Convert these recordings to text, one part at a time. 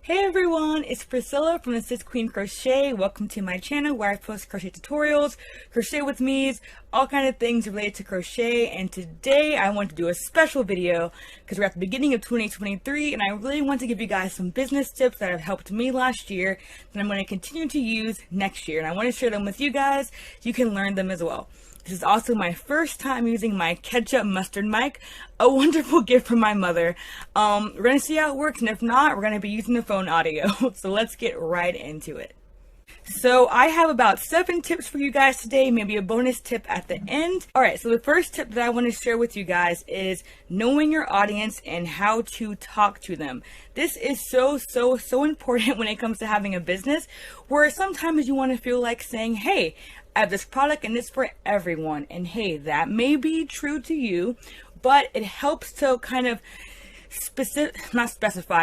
Hey everyone, it's Priscilla from the Sis Queen Crochet. Welcome to my channel where I post crochet tutorials, crochet with me's, all kind of things related to crochet. And today I want to do a special video because we're at the beginning of 2023 and I really want to give you guys some business tips that have helped me last year that I'm going to continue to use next year. And I want to share them with you guys so you can learn them as well. This is also my first time using my ketchup mustard mic, a wonderful gift from my mother. We're going to see how it works, and if not, we're going to be using the phone audio. So let's get right into it. So I have about 7 tips for you guys today, maybe a bonus tip at the end. Alright, so the first tip that I want to share with you guys is knowing your audience and how to talk to them. This is so important when it comes to having a business, where sometimes you want to feel like saying, hey, I have this product and it's for everyone. And hey, that may be true to you, but it helps to kind of specify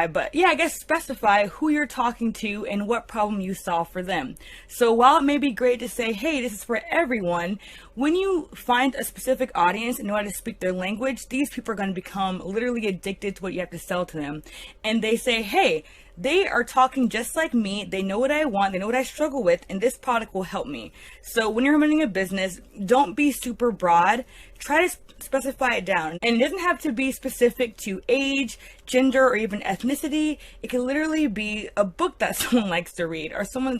who you're talking to and what problem you solve for them. So while it may be great to say, hey, this is for everyone, when you find a specific audience and know how to speak their language, these people are going to become literally addicted to what you have to sell to them. And they say, hey, they are talking just like me. They know what I want. They know what I struggle with, and this product will help me. So when you're running a business, don't be super broad. Try to specify it down. And it doesn't have to be specific to age, gender, or even ethnicity. It can literally be a book that someone likes to read, or somewhere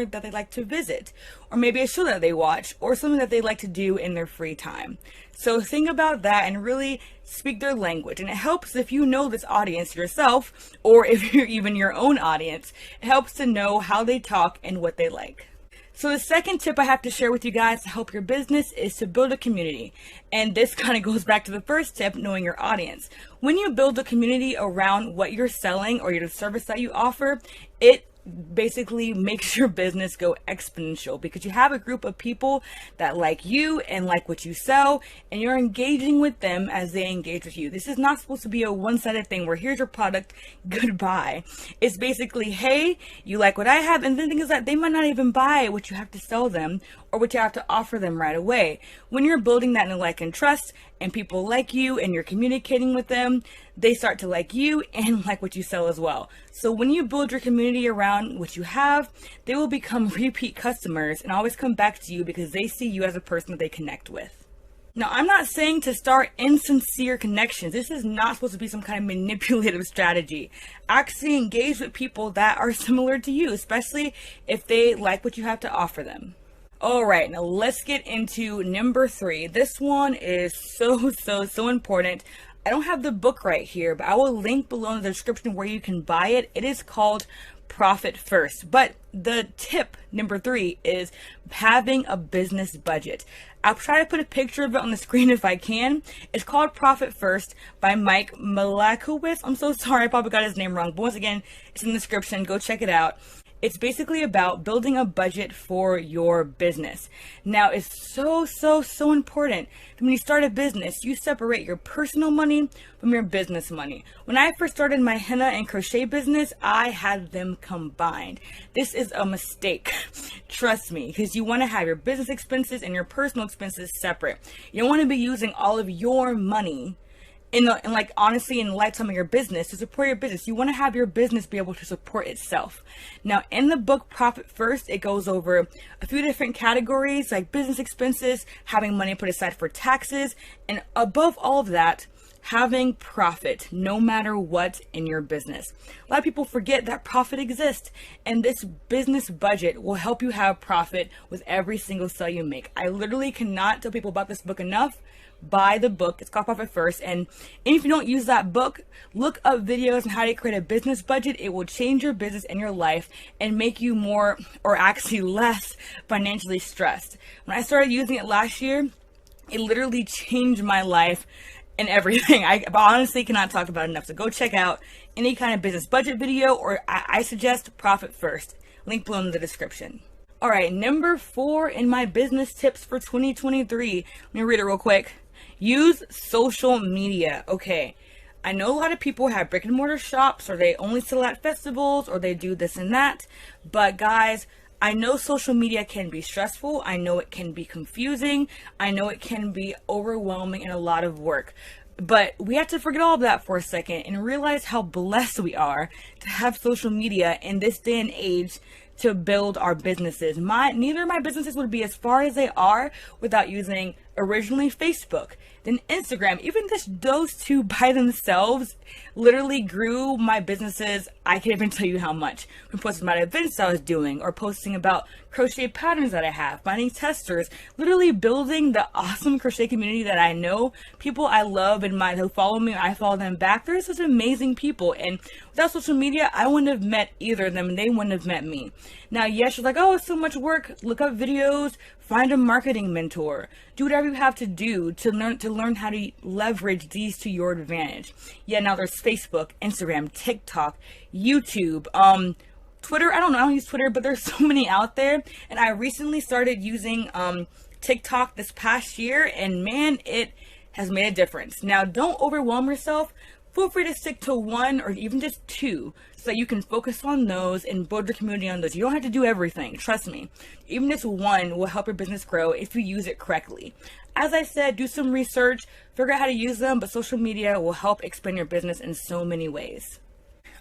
that they like to visit, or maybe a show that they watch, or something that they like to do in their free time. So think about that and really speak their language. And it helps if you know this audience yourself, or if you're even your own audience. It helps to know how they talk and what they like. So the second tip I have to share with you guys to help your business is to build a community. And this kind of goes back to the first tip, knowing your audience. When you build a community around what you're selling or your service that you offer, it basically makes your business go exponential because you have a group of people that like you and like what you sell, and you're engaging with them as they engage with you. This is not supposed to be a one-sided thing where here's your product, goodbye. It's basically, hey, you like what I have, and the thing is that they might not even buy what you have to sell them or what you have to offer them right away. When you're building that in like and trust, and people like you and you're communicating with them, they start to like you and like what you sell as well. So when you build your community around what you have, they will become repeat customers and always come back to you because they see you as a person that they connect with. Now, I'm not saying to start insincere connections. This is not supposed to be some kind of manipulative strategy. Actually engage with people that are similar to you, especially if they like what you have to offer them. Alright, now let's get into number 3. This one is so important. I don't have the book right here, but I will link below in the description where you can buy it. It is called Profit First. But the tip, number 3, is having a business budget. I'll try to put a picture of it on the screen if I can. It's called Profit First by Mike Malakowitz. I'm so sorry, I probably got his name wrong. But once again, it's in the description. Go check it out. It's basically about building a budget for your business. Now, it's so important that when you start a business, you separate your personal money from your business money. When I first started my henna and crochet business, I had them combined. This is a mistake. Trust me, because you want to have your business expenses and your personal expenses separate. You don't want to be using all of your money in the lifetime of your business to support your business. You want to have your business be able to support itself. Now, in the book Profit First, it goes over a few different categories like business expenses, having money put aside for taxes, and above all of that, having profit no matter what in your business. A lot of people forget that profit exists, and this business budget will help you have profit with every single sale you make. I literally cannot tell people about this book enough. Buy the book. It's called Profit First. And if you don't use that book, look up videos on how to create a business budget. It will change your business and your life and make you more, or actually less, financially stressed. When I started using it last year, it literally changed my life and everything. I honestly cannot talk about it enough. So go check out any kind of business budget video, or I suggest Profit First. Link below in the description. Alright, number 4 in my business tips for 2023. Let me read it real quick. Use social media. Okay, I know a lot of people have brick and mortar shops, or they only sell at festivals, or they do this and that. But guys, I know social media can be stressful. I know it can be confusing. I know it can be overwhelming and a lot of work. But we have to forget all of that for a second and realize how blessed we are to have social media in this day and age to build our businesses. Neither of my businesses would be as far as they are without using originally Facebook, then Instagram. Even just those two by themselves literally grew my businesses. I can't even tell you how much. From posting about events I was doing, or posting about crochet patterns that I have, finding testers, literally building the awesome crochet community that I know, people I love and who follow me, I follow them back. They're such amazing people, and without social media, I wouldn't have met either of them, and they wouldn't have met me. Now, yes, you're like, oh, it's so much work. Look up videos, find a marketing mentor, do whatever you have to do to learn how to leverage these to your advantage. Yeah, now there's Facebook, Instagram, TikTok, YouTube, Twitter. I don't use Twitter, but there's so many out there. And I recently started using TikTok this past year, and man, it has made a difference. Now, don't overwhelm yourself. Feel free to stick to one or even just two so that you can focus on those and build your community on those. You don't have to do everything. Trust me. Even just one will help your business grow if you use it correctly. As I said, do some research, figure out how to use them, but social media will help expand your business in so many ways.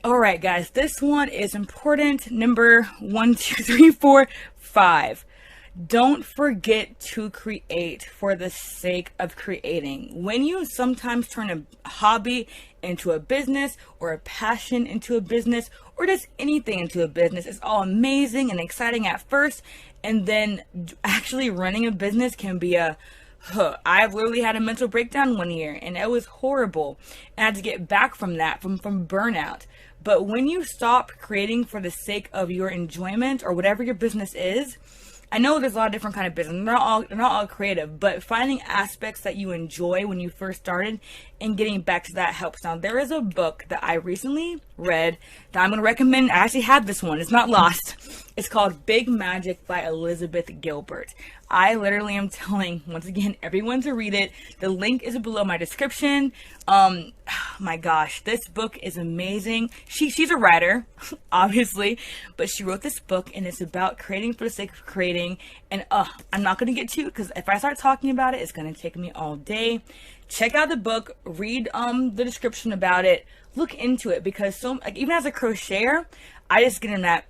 All right, guys, this one is important. Number 1, 2, 3, 4, 5. Don't forget to create for the sake of creating. When you sometimes turn a hobby into a business, or a passion into a business, or just anything into a business, it's all amazing and exciting at first, and then actually running a business can be I've literally had a mental breakdown one year, and it was horrible, and I had to get back from that, from burnout. But when you stop creating for the sake of your enjoyment or whatever your business is, I know there's a lot of different kind of business. They're not all creative, but finding aspects that you enjoy when you first started and getting back to that helps. Now, there is a book that I recently read that I'm going to recommend. I actually have this one. It's not lost. It's called Big Magic by Elizabeth Gilbert. I literally am telling, once again, everyone to read it. The link is below my description. My gosh, this book is amazing. She's a writer, obviously, but she wrote this book, and it's about creating for the sake of creating. And I'm not going to get to it, because if I start talking about it, it's going to take me all day. Check out the book, read the description about it, look into it, because even as a crocheter, I just get in that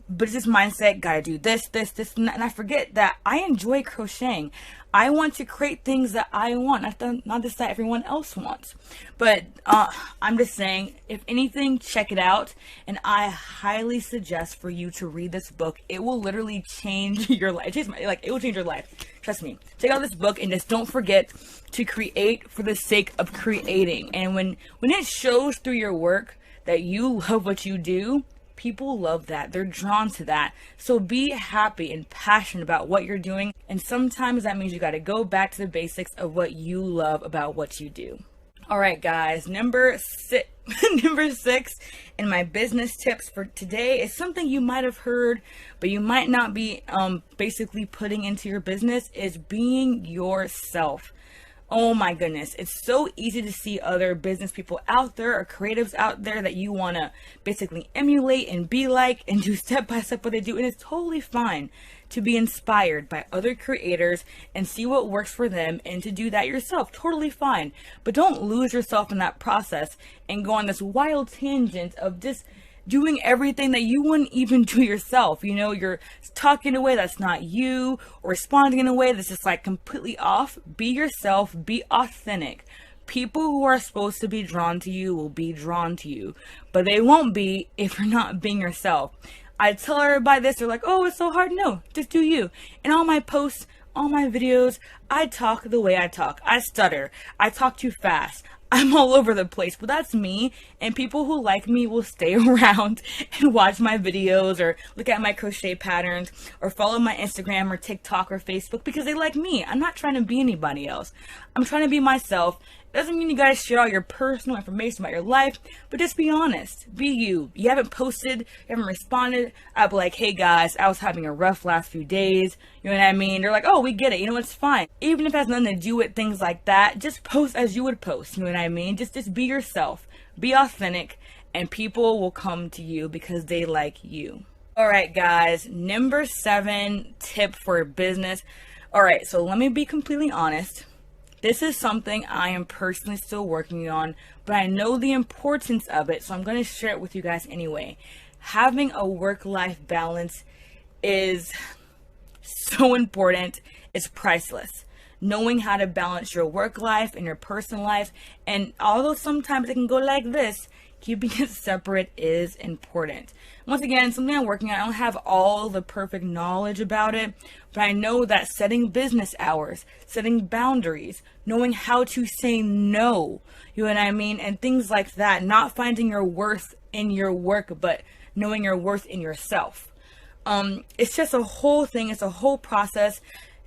but it's this mindset, gotta do this, and I forget that I enjoy crocheting. I want to create things that I want, not just that everyone else wants. But I'm just saying, if anything, check it out, and I highly suggest for you to read this book. It will literally change your life. It will change your life. Trust me. Check out this book, and just don't forget to create for the sake of creating. And when it shows through your work that you love what you do, people love that. They're drawn to that. So be happy and passionate about what you're doing. And sometimes that means you got to go back to the basics of what you love about what you do. All right, guys, number 6 in my business tips for today is something you might have heard, but you might not be basically putting into your business, is being yourself. Oh my goodness, it's so easy to see other business people out there or creatives out there that you want to basically emulate and be like and do step by step what they do. And it's totally fine to be inspired by other creators and see what works for them and to do that yourself. Totally fine. But don't lose yourself in that process and go on this wild tangent of just doing everything that you wouldn't even do yourself. You know, you're talking in a way that's not you, or responding in a way that's just like completely off. Be yourself, be authentic. People who are supposed to be drawn to you will be drawn to you, but they won't be if you're not being yourself. I tell everybody this, they're like, oh, it's so hard. No, just do you. In all my posts, all my videos, I talk the way I talk. I stutter. I talk too fast. I'm all over the place, but that's me, and people who like me will stay around and watch my videos or look at my crochet patterns or follow my Instagram or TikTok or Facebook because they like me. I'm not trying to be anybody else. I'm trying to be myself. It doesn't mean you gotta share all your personal information about your life, but just be honest. Be you. You haven't posted, you haven't responded. I'll be like, hey guys, I was having a rough last few days. You know what I mean? They're like, oh, we get it. You know, it's fine. Even if it has nothing to do with things like that, just post as you would post. You know what I mean? Just be yourself. Be authentic, and people will come to you because they like you. All right, guys. Number 7 tip for business. All right, so let me be completely honest. This is something I am personally still working on, but I know the importance of it, so I'm going to share it with you guys anyway. Having a work-life balance is so important. It's priceless. Knowing how to balance your work life and your personal life, and although sometimes it can go like this, keeping it separate is important. Once again, something I'm working on. I don't have all the perfect knowledge about it, but I know that setting business hours, setting boundaries, knowing how to say no, you know what I mean, and things like that, not finding your worth in your work, but knowing your worth in yourself. It's just a whole thing. It's a whole process.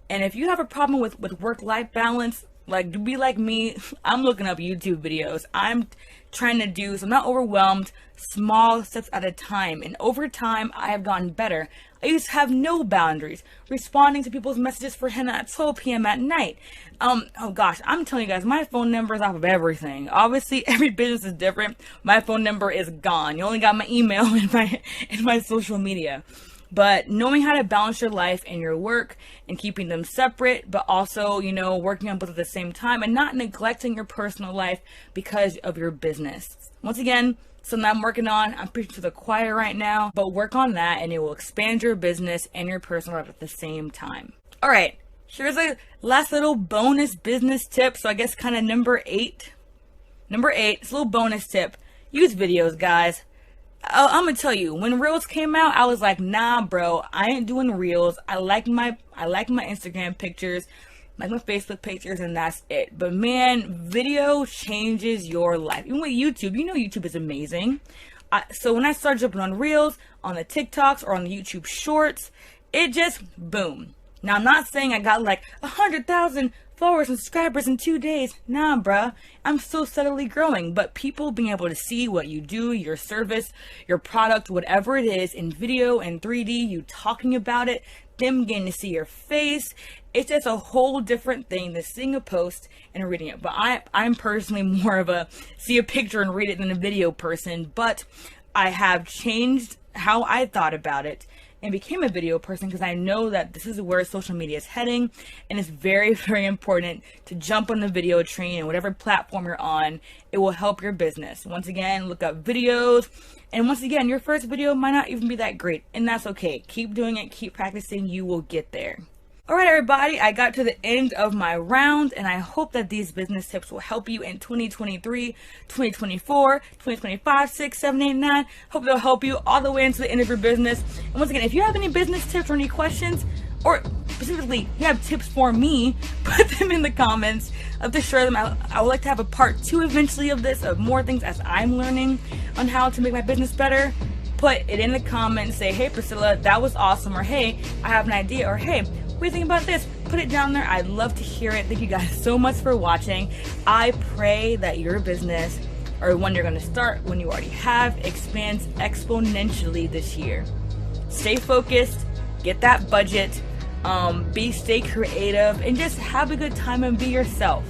And if you have a problem with work-life balance, like, be like me, I'm looking up YouTube videos. I'm trying to do, so I'm not overwhelmed, small steps at a time. And over time, I have gotten better. I used to have no boundaries, responding to people's messages for henna at 12 p.m. at night. Oh gosh, I'm telling you guys, my phone number is off of everything. Obviously, every business is different. My phone number is gone. You only got my email and my social media. But knowing how to balance your life and your work and keeping them separate, but also, you know, working on both at the same time and not neglecting your personal life because of your business. Once again, something I'm working on. I'm preaching to the choir right now, but work on that and it will expand your business and your personal life at the same time. All right, here's a last little bonus business tip. So I guess kind of number 8. Number 8, it's a little bonus tip. Use videos, guys. I'm gonna tell you, when Reels came out, I was like, nah, bro, I ain't doing Reels. I like my Instagram pictures, like my Facebook pictures, and that's it. But man, video changes your life. Even with YouTube, you know YouTube is amazing. So when I started jumping on Reels, on the TikToks, or on the YouTube Shorts, it just boom. Now, I'm not saying I got like 100,000 followers and subscribers in 2 days. Nah, bruh. I'm still steadily growing. But people being able to see what you do, your service, your product, whatever it is, in video and 3D, you talking about it, them getting to see your face, it's just a whole different thing than seeing a post and reading it. But I'm personally more of a see a picture and read it than a video person. But I have changed how I thought about it and became a video person because I know that this is where social media is heading, and it's very, very important to jump on the video train and whatever platform you're on. It will help your business. Once again, look up videos, and once again, your first video might not even be that great, and that's okay. Keep doing it, keep practicing, you will get there. Alright everybody, I got to the end of my round, and I hope that these business tips will help you in 2023, 2024, 2025, 6, 7, 8, 9. Hope they'll help you all the way into the end of your business. And once again, if you have any business tips or any questions, or specifically you have tips for me, put them in the comments. I'd love to share them. I would like to have a part 2 eventually of this, of more things as I'm learning on how to make my business better. Put it in the comments, say, hey Priscilla, that was awesome, or hey, I have an idea, or hey, what do you think about this? Put it down there. I'd love to hear it. Thank you guys so much for watching. I pray that your business, or one you're going to start, when you already have, expands exponentially this year. Stay focused, get that budget, stay creative, and just have a good time and be yourself.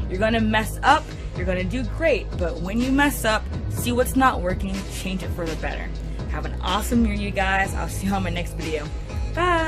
You're going to mess up, you're going to do great, but when you mess up, see what's not working, change it for the better. Have an awesome year, you guys. I'll see you on my next video. Bye.